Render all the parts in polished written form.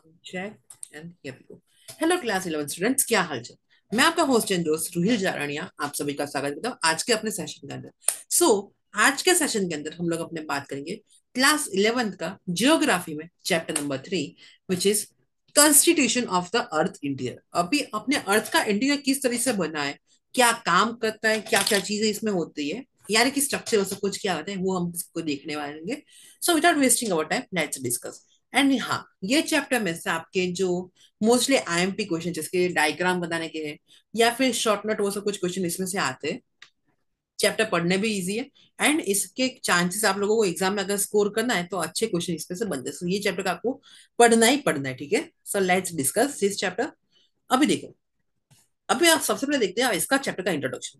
Check and here we go. Hello class 11 students, क्या हाल चाल। मैं आपका होस्ट एंड दोस्त रुहिल जारानिया आप सभी का स्वागत करता हूँ आज के अपने सेशन के अंदर। सो आज के सेशन के अंदर हम लोग अपने बात करेंगे क्लास 11th का जियोग्राफी में chapter number 3 which is constitution of the earth interior. अभी अपने अर्थ का इंटीरियर किस तरह से बना है, क्या काम करता है, क्या क्या चीजें इसमें होती है, यानी कि स्ट्रक्चर सब कुछ क्या होता है, वो हम इसको देखने वाले हैं। So without wasting our time let's discuss. And हाँ, ये चैप्टर में से आपके जो मोस्टली आईएमपी क्वेश्चन जिसके डायग्राम बनाने के हैं या फिर शॉर्ट नोट वो सब कुछ क्वेश्चन इसमें से आते हैं। चैप्टर पढ़ने भी इजी है एंड इसके चांसेस आप लोगों को एग्जाम में अगर स्कोर करना है तो अच्छे क्वेश्चन इसमें से बनते हैं। So, ये चैप्टर का आपको पढ़ना ही पढ़ना है, ठीक है। So let's discuss this chapter. अभी देखो, अभी आप सबसे पहले देखते हैं इसका चैप्टर का इंट्रोडक्शन।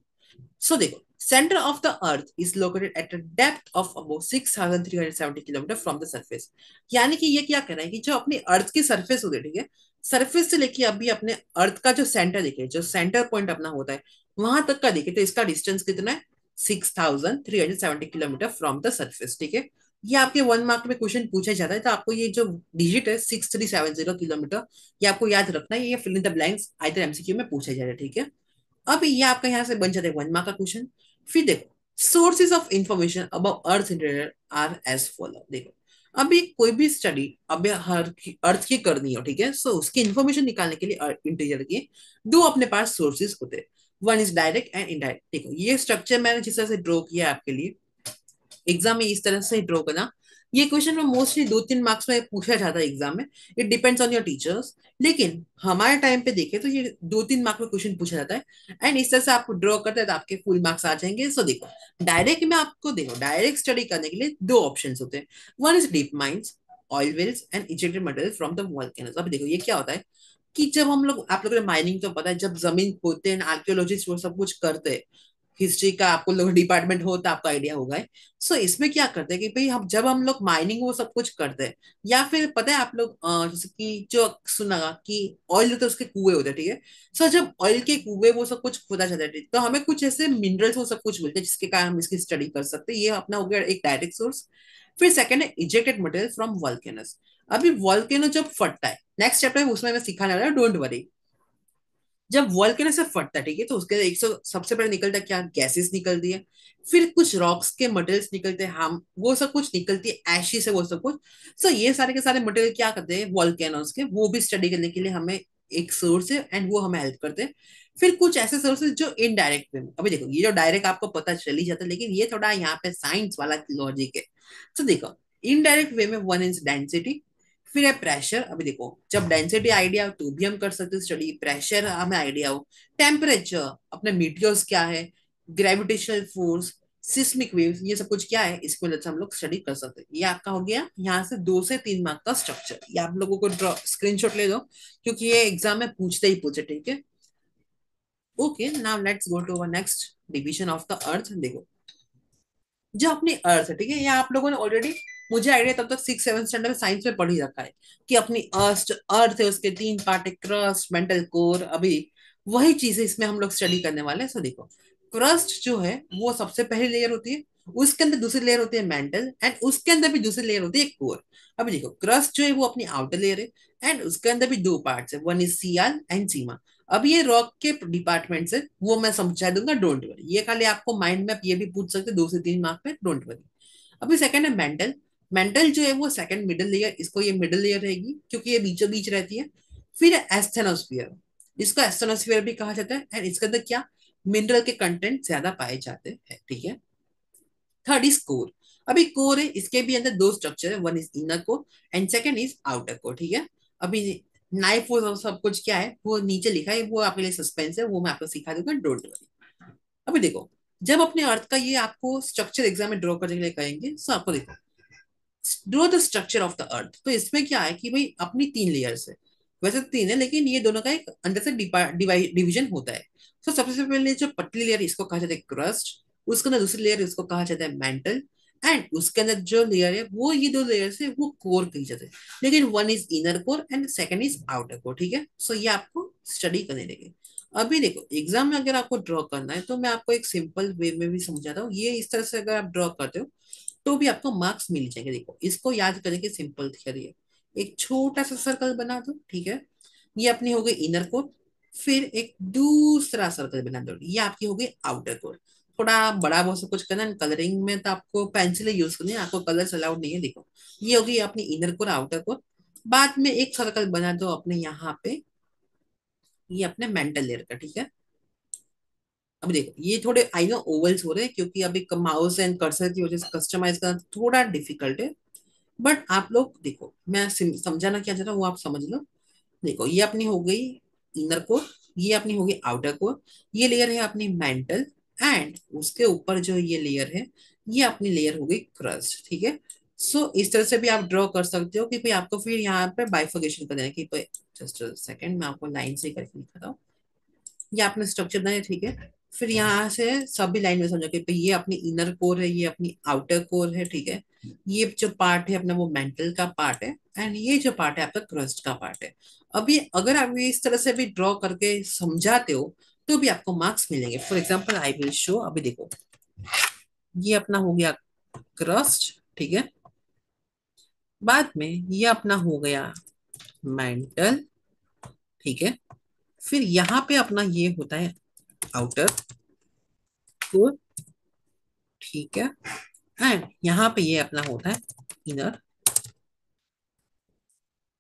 सो देखो, centre of the earth is located at a depth of about 6370 kilometre from the surface. यानी कि ये क्या कह रहा है कि जो अपनी अर्थ की सरफेस होती है, ठीक है, सरफेस से लेके अभी अपने अर्थ का जो सेंटर देखे, जो सेंटर पॉइंट अपना होता है वहां तक का देखे तो इसका डिस्टेंस कितना है, 6370 किलोमीटर फ्रॉम द सरफेस, ठीक है। ये आपके 1 मार्क में क्वेश्चन पूछा जाता है तो आपको ये जो डिजिट है 6370 किलोमीटर, ये आपको याद रखना है। ये fill in the blanks either MCQ में पूछा जाता है, ठीक है। अब ये आपका यहाँ से बन जाता है 1 मार्क का क्वेश्चन। फिर देखो, sources of information about earth interior are as follow. देखो, अभी कोई भी स्टडी अभी हर अर्थ की करनी हो, ठीक है, सो उसकी इंफॉर्मेशन निकालने के लिए इंटीरियर की दो अपने पास सोर्सेज होते हैं। One is direct and indirect. देखो, ये स्ट्रक्चर मैंने जिस तरह से ड्रॉ किया है आपके लिए एग्जाम में, इस तरह से ड्रॉ करना। ये क्वेश्चन में मोस्टली 2-3 मार्क्स में पूछा जाता है एग्जाम में। It depends on your teachers. लेकिन हमारे टाइम पे देखें तो ये 2-3 मार्क में क्वेश्चन पूछा जाता है एंड इस तरह से आप ड्रॉ करते हैं तो आपके फुल मार्क्स आ जाएंगे। सो देखो, डायरेक्ट में आपको देखो डायरेक्ट स्टडी करने के लिए दो ऑप्शन होते हैं। One is deep mines, oil wells and ejected material from the volcanoes. अब देखो ये क्या होता है कि जब हम लोग, आप लोगों ने माइनिंग तो पता है, जब जमीन खोदते हैं आर्कियोलॉजिस्ट वो सब कुछ करते हैं, हिस्ट्री का आपको लोग डिपार्टमेंट हो तो आपको आइडिया होगा। सो इसमें क्या करते हैं कि भाई हम जब हम लोग माइनिंग वो सब कुछ करते हैं, या फिर पता है आप लोग जैसे कि जो सुना कि ऑयल होता है उसके कुएं होते हैं, ठीक है। सो जब ऑयल के कुएं वो सब कुछ खोदा जाता है, ठीक, तो हमें कुछ ऐसे मिनरल्स वो सब कुछ मिलते हैं जिसके कारण हम इसकी स्टडी कर सकते हैं। ये अपना हो गया एक डायरेक्ट सोर्स। फिर सेकंड है इजेक्टेड मटेरियल फ्रॉम वॉल्केनस। अभी वॉल्केनो जब फटता है, नेक्स्ट चैप्टर है उसमें मैं सिखाने वाला हूँ, डोंट वरी। जब वॉल्केनो से फटता है, ठीक है, तो उसके एक सौ सबसे पहले निकलता है क्या, गैसेस निकलती है। फिर कुछ रॉक्स के मटेरियल्स निकलते हैं, हम वो सब कुछ निकलती है एशी से वो सब कुछ। सो ये सारे के सारे मटेरियल क्या करते हैं वॉल्केनोस के, वो भी स्टडी करने के लिए हमें एक सोर्स है एंड वो हमें हेल्प करते हैं। फिर कुछ ऐसे सोर्सेज जो इनडायरेक्ट वे में, अभी देखो ये जो डायरेक्ट आपको पता चल ही जाता है लेकिन ये थोड़ा यहाँ पे साइंस वाला लॉजिक है। तो देखो, इनडायरेक्ट वे में वन इज डेंसिटी, फिर है प्रेशर। अभी देखो, जब डेंसिटी आइडिया हो तो भी हम कर सकते हैं स्टडी, प्रेशर हमें आइडिया हो, टेम्परेचर, अपने मीटियोर्स क्या है, ग्रेविटेशनल फोर्स, सिस्मिक वेव्स, ये सब कुछ क्या है, इसकी वजह से हम लोग स्टडी कर सकते हैं। ये आपका हो गया यहाँ से 2 से 3 मार्क का स्ट्रक्चर। ये आप लोगों को ड्रॉ स्क्रीनशॉट ले दो क्योंकि ये एग्जाम में पूछते ही पूछे, ठीक है। Okay, now let's go to our next division of the earth. देखो, जो अपनी अर्थ है, ठीक है, ये आप लोगों ने ऑलरेडी, मुझे आइडिया तब तक 6-7 स्टैंडर्ड में साइंस में पढ़ ही रखा है कि अपनी अर्थ अर्थ है, उसके 3 पार्ट है, क्रस्ट, मेंटल कोर। अभी वही चीजें इसमें हम लोग स्टडी करने वाले हैं। सो देखो, क्रस्ट जो है वो सबसे पहली लेयर होती है, उसके अंदर दूसरी लेयर होती है मेंटल एंड उसके अंदर भी दूसरी लेयर होती है कोर। अभी देखो, क्रस्ट जो है वो अपनी आउटर लेयर है एंड उसके अंदर भी 2 पार्ट्स है, वन इज सियाल एंड सीमा। अब ये रॉक के डिपार्टमेंट से वो मैं समझा दूंगा, डोंट वरी। ये खाली आपको माइंड में आप ये भी पूछ सकते 2 से 3 मार्क पे, डोंट वरी। अभी सेकंड है मेंटल। मेंटल जो है वो सेकंड मिडिल लेयर, इसको ये मिडिल लेयर रहेगी क्योंकि ये बीचों बीच रहती है। फिर है एस्थेनोस्फियर, इसको एस्थेनोस्फियर भी कहा जाता है एंड इसके अंदर क्या, मिनरल के कंटेंट ज्यादा पाए जाते हैं, ठीक है। Third is core. अभी कोर है, इसके भी अंदर दो स्ट्रक्चर है, one is inner core and second is outer core, ठीक है। अभी नाइफ वो सब कुछ क्या है वो नीचे लिखा है, वो आपके लिए सस्पेंस है, वो मैं आपको सिखा दूंगा, डोंट वरी। अभी देखो, जब अपने अर्थ का ये आपको स्ट्रक्चर एग्जाम में ड्रॉ करने के लिए कहेंगे, सो आपको देखो, draw the structure of the अर्थ। तो इसमें क्या है कि भाई अपनी 3 लेयर्स है, वैसे तो 3 है लेकिन ये दोनों का एक अंदर से डिवीजन होता है। तो सबसे पहले जो पतली लेयर इसको कहा जाता है क्रस्ट, उसके अंदर दूसरी लेयर इसको कहा जाता है मेंटल एंड उसके अंदर जो लेयर है वो, ये दो लेयर है वो कोर कही जाते हैं। लेकिन one is inner core and second is outer core, ठीक है। सो ये आपको स्टडी करने देंगे। अभी देखो, एग्जाम में अगर आपको ड्रॉ करना है तो मैं आपको एक सिंपल वे में भी समझाता हूँ। ये इस तरह से अगर आप ड्रॉ करते हो तो भी आपको मार्क्स मिल जाएंगे। देखो, इसको याद करने की सिंपल थियरी है। एक छोटा सा सर्कल बना दो, ठीक है। ये अपनी हो गई इनर कोर। फिर एक दूसरा सर्कल बना दो, ये आपकी हो गई आउटर कोर। थोड़ा बड़ा बहुत सब कुछ करना है कलरिंग में, तो आपको पेंसिल यूज करनी है, आपको कलर्स अलाउड नहीं है। देखो ये होगी अपनी इनर कोर आउटर कोर। बाद में एक सर्कल बना दो अपने यहाँ पे, ये अपने मेंटल लेयर का, ठीक है। अब देखो ये थोड़े आई नो ओवल्स हो रहे हैं, क्योंकि अभी माउस एंड कर्सर की वजह से कस्टमाइज करना थोड़ा डिफिकल्ट है। बट आप लोग देखो, मैं समझाना क्या चाह रहा हूँ वो आप समझ लो। देखो ये अपनी हो गई इनर कोर, ये अपनी हो गई आउटर कोर, ये लेयर है अपनी मेंटल, एंड उसके ऊपर जो ये लेयर है, ये अपनी लेयर हो गई क्रस्ट, ठीक है। सो इस तरह से भी आप ड्रॉ कर सकते हो कि भाई आपको फिर यहाँ पे बाइफर्केशन करना है कि भाई, जस्ट सेकंड मैं आपको लाइन से करके दिखाता हूँ। ये आपने स्ट्रक्चर बनाया, ठीक है। फिर यहाँ से सभी लाइन में समझो कि भाई ये अपनी इनर कोर है, ये अपनी आउटर कोर है, ठीक है। ये जो पार्ट है अपना वो मेंटल का पार्ट है, एंड ये जो पार्ट है आपका क्रस्ट का पार्ट है। अभी अगर आप ये इस तरह से भी ड्रॉ करके समझाते हो तो भी आपको मार्क्स मिलेंगे। For example I will show. अभी देखो ये अपना हो गया क्रस्ट, ठीक है। बाद में ये अपना हो गया मेंटल, ठीक है। फिर यहाँ पे अपना ये होता है आउटर कोर, ठीक है। एंड यहाँ पे ये अपना होता है इनर।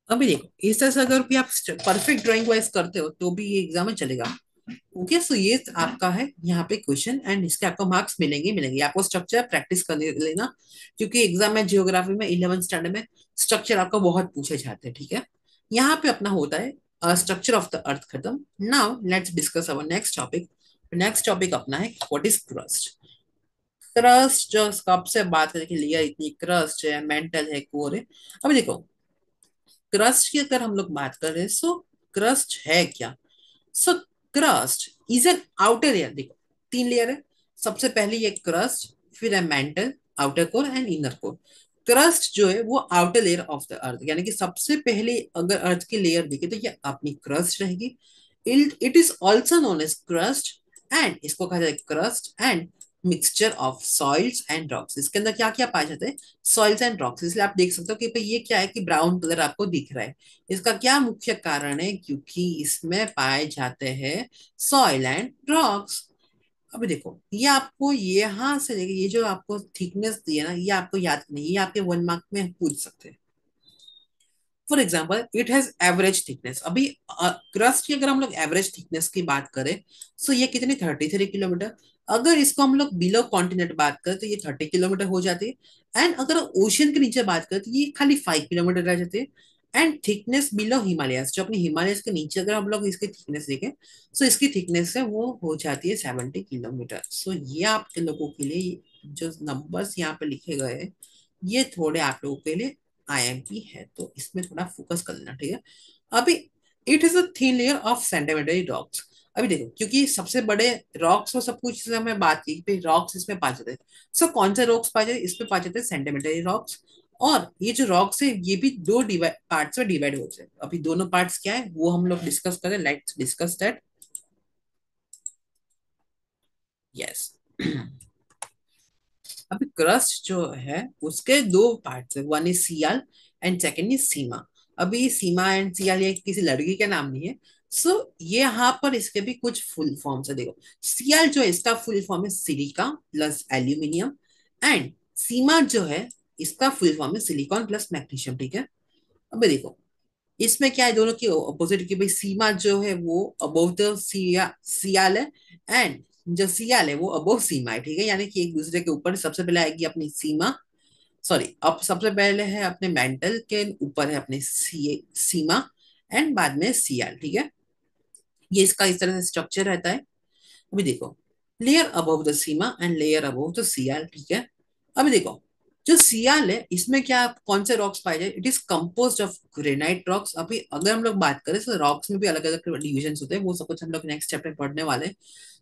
अभी देखो इस तरह से अगर भी आप परफेक्ट ड्राइंग वाइज करते हो तो भी ये एग्जाम में चलेगा। ओके, सो ये आपका है यहाँ पे क्वेश्चन, एंड इसके आपको मार्क्स मिलेंगे मिलेंगे। आपको स्ट्रक्चर प्रैक्टिस करने लेना, क्योंकि एग्जाम में जियोग्राफी में 11th स्टैंडर्ड में स्ट्रक्चर आपको बहुत पूछे जाते हैं, ठीक है। यहाँ पे अपना होता है स्ट्रक्चर ऑफ द अर्थ खत्म। Now let's discuss our next topic. Next topic अपना है व्हाट इज क्रस्ट। क्रस्ट जो कब से बात करें कि लेयर इतनी क्रस्ट है, मेंटल है, कोर है। अब देखो क्रस्ट की अगर हम लोग बात कर रहे हैं, सो क्रस्ट है क्या। So crust is an outer layer. देखो तीन लेयर है। सबसे पहले ये क्रस्ट, फिर है mental, outer core and inner core. Crust जो है वो आउटर लेयर ऑफ द अर्थ, यानी कि सबसे पहले अगर अर्थ की लेयर दिखे तो ये अपनी क्रस्ट रहेगी। It is also known as crust, and इसको कहा जाता है crust and mixture of soils and rocks. इसके अंदर क्या क्या पाए जाते हैं, सॉइल्स एंड रॉक्स। इसलिए आप देख सकते हो कि भाई ये क्या है कि ब्राउन कलर आपको दिख रहा है। इसका क्या मुख्य कारण है, क्योंकि इसमें पाए जाते हैं सॉइल एंड रॉक्स। अभी देखो ये आपको यहाँ से लेके ये जो आपको थिकनेस दी है ना, ये आपको याद नहीं, ये आपके 1 मार्क में पूछ सकते हैं। For example it has average thickness. अभी क्रस्ट की अगर हम लोग एवरेज थिकनेस की बात करें, सो ये कितनी 33 किलोमीटर। अगर इसको हम लोग बिलो कॉन्टिनेंट बात करें तो ये 30 किलोमीटर हो जाती है। एंड अगर ओशियन के नीचे बात करें तो ये खाली 5 किलोमीटर रह जाते हैं। एंड थिकनेस बिलो हिमालयस, जो अपनी हिमालयस के नीचे अगर हम लोग इसकी थिकनेस देखें, सो इसकी थिकनेस है वो हो जाती है 70 किलोमीटर। सो ये आपके लोगों के लिए जो नंबर्स यहाँ पे लिखे गए हैं, ये थोड़े आप लोगों के लिए आईएमपी है, तो इसमें थोड़ा फोकस कर लेना, ठीक है। अभी it is a thin layer of sedimentary rocks. अभी देखो क्योंकि सबसे बड़े रॉक्स और सब कुछ से हमें बात की पे रॉक्स इसमें पाए जाते हैं। सो कौन से रॉक्स पाए जाते हैं, इसमें पाए जाते हैं सेंडिमेंटरी रॉक्स। और ये जो रॉक्स है ये भी दो पार्ट्स में डिवाइड हो जाते हैं। अभी दोनों पार्ट्स क्या है वो हम लोग डिस्कस करें, लेट्स डिस्कस दैट। यस अभी क्रस्ट जो है उसके दो पार्ट्स है, one is sial and second is sima. अभी सीमा एंड सियाल ये किसी लड़की का नाम नहीं है। सो ये यहाँ पर इसके भी कुछ फुल फॉर्म्स है। देखो सियाल जो है इसका फुल फॉर्म है सिलिका प्लस एल्यूमिनियम, एंड सीमा जो है इसका फुल फॉर्म है सिलिकॉन प्लस मैग्नीशियम, ठीक है। अभी देखो इसमें क्या है, दोनों की अपोजिट की भाई सीमा जो है वो अबोव द सियाल है, एंड जो सियाल है वो अबोव सीमा है, ठीक है। यानी कि एक दूसरे के ऊपर सबसे पहले आएगी अपनी सीमा, सॉरी अब सबसे पहले है अपने मेंटल के ऊपर है अपने सीमा, एंड बाद में सियाल, ठीक है। ये इसका इस तरह से स्ट्रक्चर रहता है। अभी देखो layer above the sima and layer above the sial, ठीक है। अभी देखो जो सियाल है इसमें क्या कौन से रॉक्स पाए जाए, it is composed of granite rocks. अभी अगर हम लोग बात करें तो रॉक्स में भी अलग अलग डिविजन होते हैं, वो सब कुछ हम लोग नेक्स्ट चैप्टर में पढ़ने वाले हैं।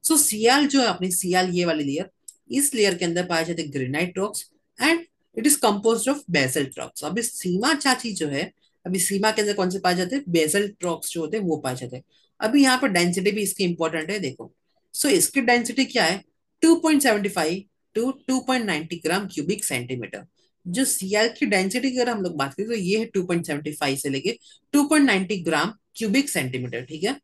सो सियाल जो है अपनी सियाल ये वाली लेयर, इस लेयर के अंदर पाए जाते हैं granite rocks, and it is composed of basalt rocks. अभी सीमा चाची जो है, अभी सीमा के अंदर कौन से पाए जाते हैं, बेसल्ट रॉक्स जो होते हैं वो पाए जाते हैं। अभी यहाँ पर डेंसिटी भी इसकी इंपॉर्टेंट है, देखो। सो इसकी डेंसिटी क्या है, 2.75 टू 2.90 ग्राम क्यूबिक सेंटीमीटर। जो सीएल की डेंसिटी की अगर हम लोग बात करें तो ये है 2.75 से लेके 2.90 ग्राम क्यूबिक सेंटीमीटर, ठीक है।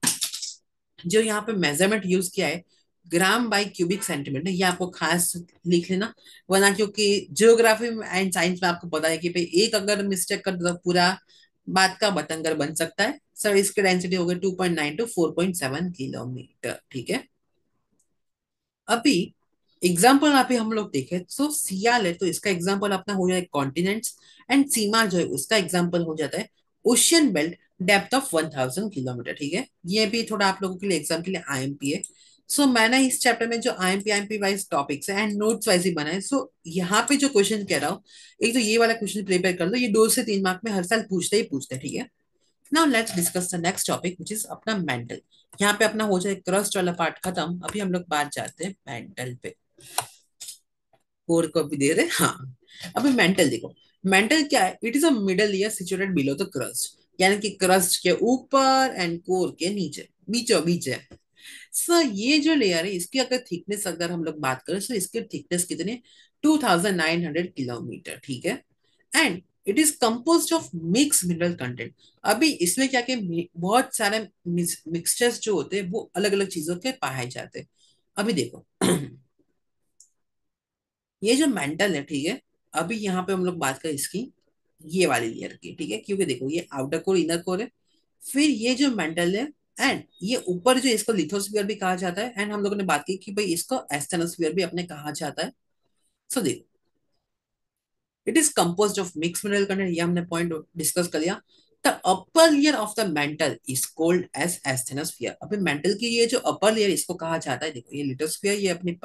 जो यहाँ पे मेजरमेंट यूज किया है, ग्राम बाय क्यूबिक सेंटीमीटर, ये आपको खास लिख लेना, वरना क्योंकि ज्योग्राफी एंड साइंस में आपको पता है कि भाई एक अगर मिस्टेक कर दो तो पूरा बात का बतंगर बन सकता है। सर इसकी डेंसिटी हो गई 2.9 टू 4.7 किलोमीटर, ठीक है। अभी एग्जाम्पल अभी हम लोग देखें तो सियाल है तो इसका एग्जाम्पल अपना हो जाए कॉन्टिनेंट्स, एंड सीमा जो है उसका एग्जाम्पल हो जाता है ocean belt, depth of 1000 kilometre, ठीक है। ये भी थोड़ा आप लोगों के लिए एग्जाम के लिए आईएमपी है। सो मैंने इस चैप्टर में जो आईएमपी वाइज टॉपिक्स है एंड नोट्स वाइज ही बनाए। सो यहाँ पे जो क्वेश्चन कह रहा हूँ, एक तो ये वाला क्वेश्चन प्रिपेयर कर लो, ये 2 से 3 मार्क में हर साल पूछते ही पूछते हैं, ठीक है। Now let's discuss the next topic which is अपना मेंटल। यहाँ पे अपना हो जाए क्रस्ट वाला पार्ट खत्म, अभी हम लोग बात जाते हैं मेंटल पे। कोर को भी दे रहे, हाँ। अभी मेंटल देखो, मेंटल क्या है, it is a middle layer situated below the crust, यानी कि क्रस्ट के ऊपर एंड कोर के नीचे, बीचों बीच है। सर ये जो लेयर है इसकी अगर थिकनेस अगर हम लोग बात करें तो इसकी थिकनेस कितनी, 2900 किलोमीटर, ठीक है। And it is composed of mix mineral content. अभी इसमें क्या कि बहुत सारे मिक्सचर्स जो होते हैं वो अलग अलग चीजों के पाए जाते हैं। अभी देखो ये जो मेंटल है, ठीक है। अभी यहाँ पे हम लोग बात करें इसकी ये वाली लेयर की, ठीक है, क्योंकि देखो ये आउटर कोर इनर कोर है, फिर ये जो मेंटल है, एंड ये ऊपर जो इसको लिथोस्फीयर भी कहा जाता है, एंड हम लोगों ने बात की कि भाई इसको एस्थेनोस्फीयर भी अपने कहा जाता है। सो देखो it is composed of mix mineral content, ये हमने पॉइंट डिस्कस कर लिया। The upper layer of the mantle is called as asthenosphere. अभी मेंटल की ये जो अपर लेयर इसको कहा जाता है, देखो ये लिथोस्फीयर, ये अपनी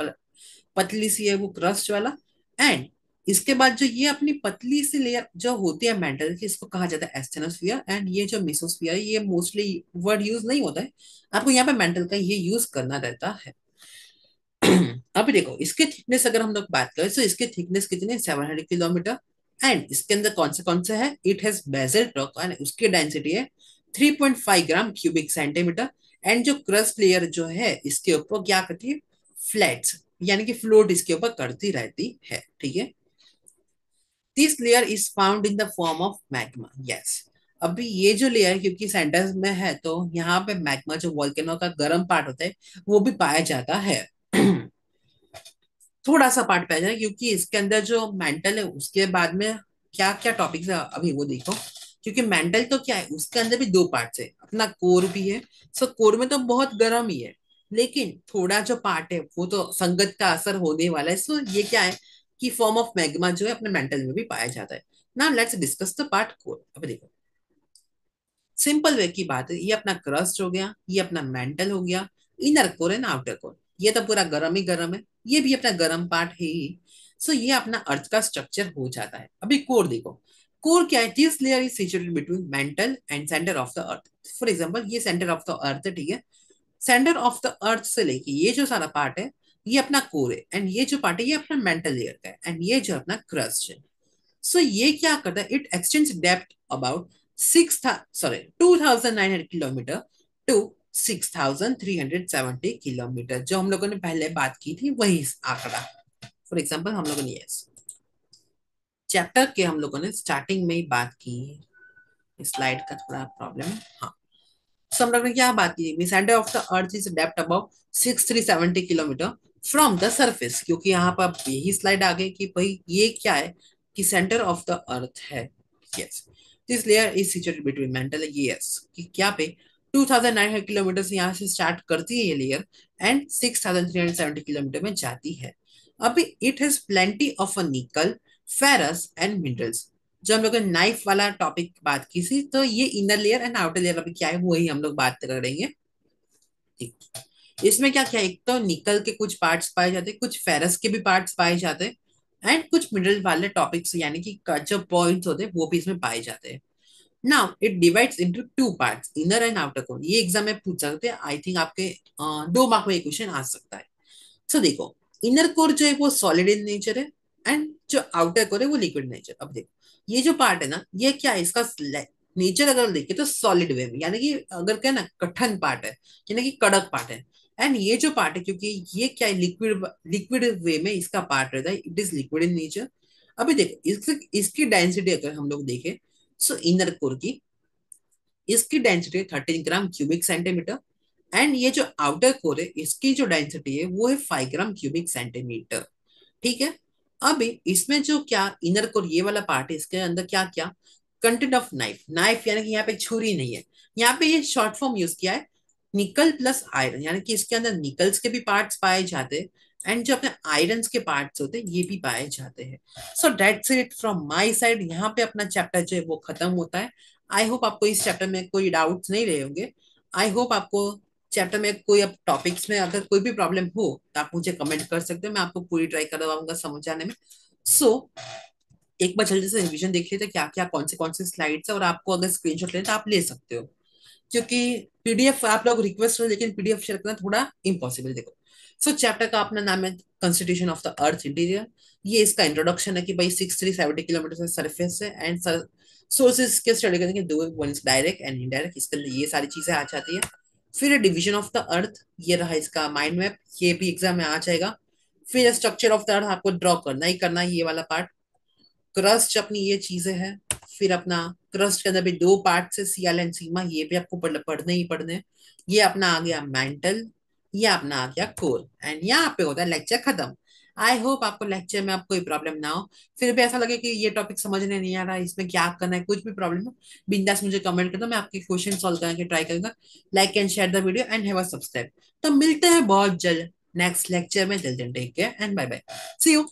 पतली सी है वो क्रस्ट वाला, एंड इसके बाद जो ये अपनी पतली सी लेयर जो होती है मेंटल की, इसको कहा जाता है एस्थेनोस्फीयर। एंड ये जो मेसोस्फीयर है ये मोस्टली वर्ड यूज नहीं होता है, आपको यहाँ पे मेंटल का ये यूज करना रहता है। अभी देखो इसके थिकनेस अगर हम लोग बात करें तो इसके थिकनेस कितने, 700 किलोमीटर। एंड इसके अंदर कौन से है, इट हैज बेजल्ट रॉक, एंड उसकी डेंसिटी है 3.5 ग्राम क्यूबिक सेंटीमीटर। एंड जो क्रस्ट लेयर जो है इसके ऊपर क्या करती है, फ्लैट्स, यानी कि फ्लोट इसके ऊपर करती रहती है, ठीक है। This layer is found in the form of magma, yes. अभी ये जो लेयर क्योंकि सेंटर में है तो यहाँ पे मैग्मा जो वोल्केनो का गर्म पार्ट होता है वो भी पाया जाता है। थोड़ा सा पार्ट पाया जाए क्योंकि इसके अंदर जो मेंटल है उसके बाद में क्या क्या टॉपिक्स है अभी वो देखो। क्योंकि मेंटल तो क्या है उसके अंदर भी 2 पार्ट्स है, अपना कोर भी है। सो कोर में तो बहुत गर्म ही है, लेकिन थोड़ा जो पार्ट है वो तो संगत का असर होने वाला है। सो ये क्या है कि फॉर्म ऑफ मैग्मा जो है अपने मेंटल में भी पाया जाता है। ना let's discuss the part core. अब देखो सिंपल वे की बात है, ये अपना क्रस्ट हो गया, ये अपना मेंटल हो गया, inner core and outer core, ये तो पूरा गर्म ही गर्म है, ये भी अपना गर्म पार्ट है ही। सो ये अपना अर्थ का स्ट्रक्चर हो जाता है। अभी कोर देखो, कोर क्या है, this layer is situated between mental and centre of the earth. For example ये सेंटर ऑफ द अर्थ है, ठीक है। सेंटर ऑफ द अर्थ से लेके ये जो सारा पार्ट है ये अपना कोर है, एंड ये जो पार्ट है ये अपना मेंटल लेयर का है, एंड ये जो अपना क्रस्ट है। सो ये क्या करता है, it extends depth about 2900 kilometre to 6370 kilometre, जो हम लोगों ने पहले बात की थी वही आंकड़ा। फॉर एग्जाम्पल हम लोगों ने यस चैप्टर के हम लोगों ने स्टार्टिंग में ही बात की, स्लाइड का थोड़ा प्रॉब्लम है, हाँ। सो हम लोगों ने क्या बात की, centre of the earth is depth about 6370 kilometre from the surface, क्योंकि यहाँ पर अब यही स्लाइड आ गई कि भाई ये क्या है कि सेंटर ऑफ द अर्थ है, yes. This layer is situated between mental, yes, कि क्या पे 2900 किलोमीटर से यहाँ से स्टार्ट करती है ये लेयर, एंड 6370 किलोमीटर में जाती है। अभी it has plenty of a निकल, फेरस एंड मिनरल्स। जो हम लोग ने नाइफ वाला टॉपिक बात की थी, तो ये inner layer and outer layer अभी क्या है वही हम लोग बात करेंगे, ठीक। इसमें क्या क्या है, एक तो निकल के कुछ पार्ट्स पाए जाते हैं, कुछ फेरस के भी पार्ट्स पाए जाते हैं, एंड कुछ मिनरल वाले टॉपिक्स यानी कि जो पॉइंट्स होते हैं वो भी इसमें पाए जाते हैं। Now it divides into 2 parts, inner and outer core. ये एग्जाम में पूछ सकते हैं, आई थिंक आपके 2 मार्क में ये क्वेश्चन आ सकता है। सो देखो इनर कोर जो है वो सॉलिड इन नेचर है, एंड जो आउटर कोर है वो लिक्विड नेचर। अब देखो ये जो पार्ट है ना ये क्या है, इसका नेचर अगर देखे तो सॉलिड वे में, यानी कि अगर क्या है ना कठिन पार्ट है, यानी कि कड़क पार्ट है। एंड ये जो पार्ट है क्योंकि ये क्या है लिक्विड लिक्विड वे में इसका पार्ट रहता है, it is liquid in nature. अभी देखो इसकी डेंसिटी अगर हम लोग देखें, सो इनर कोर की इसकी density 13 gram cubic centimetre. And ये जो आउटर कोर है इसकी जो डेंसिटी है वो है 5 ग्राम क्यूबिक सेंटीमीटर। ठीक है। अभी इसमें जो क्या इनर कोर ये वाला पार्ट है, इसके अंदर क्या क्या कंटेंट ऑफ नाइफ, नाइफ यानी कि यहाँ पे छुरी नहीं है, यहाँ पे ये शॉर्ट फॉर्म यूज किया है निकल प्लस आयरन, यानी कि इसके अंदर निकल्स के भी पार्ट्स पाए जाते हैं एंड जो अपने आयरन के पार्ट्स होते हैं ये भी पाए जाते हैं। So that's it from my side, यहाँ पे अपना चैप्टर जो है वो खत्म होता है। आई होप आपको इस चैप्टर में कोई डाउट्स नहीं रहे होंगे। आई होप आपको चैप्टर में कोई अब टॉपिक्स में अगर कोई भी प्रॉब्लम हो तो आप मुझे कमेंट कर सकते हो, मैं आपको पूरी ट्राई करवाऊंगा समझाने में। सो एक बार जल्दी से रिवीजन देख लेते क्या क्या कौन से स्लाइड्स है, और आपको अगर स्क्रीनशॉट लेना तो आप ले सकते हो, क्योंकि पीडीएफ आप लोग रिक्वेस्ट करो लेकिन पीडीएफ शेयर करना थोड़ा इम्पॉसिबल। देखो, सो चैप्टर का अपना नाम है constitution of the earth interior. ये इसका इंट्रोडक्शन है कि भाई 6370 किलोमीटर से सरफेस है एंड सोर्सेज के स्टडी करने के दो, one is direct and indirect, इसके अंदर ये सारी चीजें आ जाती है। फिर डिवीजन ऑफ द अर्थ, ये रहा इसका माइंड मैप, ये भी एग्जाम में आ जाएगा। फिर स्ट्रक्चर ऑफ द अर्थ आपको ड्रॉ करना ही करना है, ये वाला पार्ट। क्रस्ट अपनी ये चीजें हैं। फिर अपना क्रस्ट के अंदर भी दो पार्ट है, सियाल एंड सीमा, ये भी आपको पढ़ने ही पढ़ने हैं। ये अपना आ गया मेंटल, ये अपना आ गया कोर, एंड यहाँ पे होता है लेक्चर खत्म। आई होप आपको लेक्चर में आपको कोई प्रॉब्लम ना हो, फिर भी ऐसा लगे कि ये टॉपिक समझने नहीं आ रहा है, इसमें क्या करना है, कुछ भी प्रॉब्लम हो बिंदास मुझे कमेंट कर दो, मैं आपके क्वेश्चन सॉल्व करने की ट्राई करूंगा। Like and share the video and have a subscribe. तो मिलते हैं बहुत जल्द नेक्स्ट लेक्चर में, जल्द take care and bye bye, see you.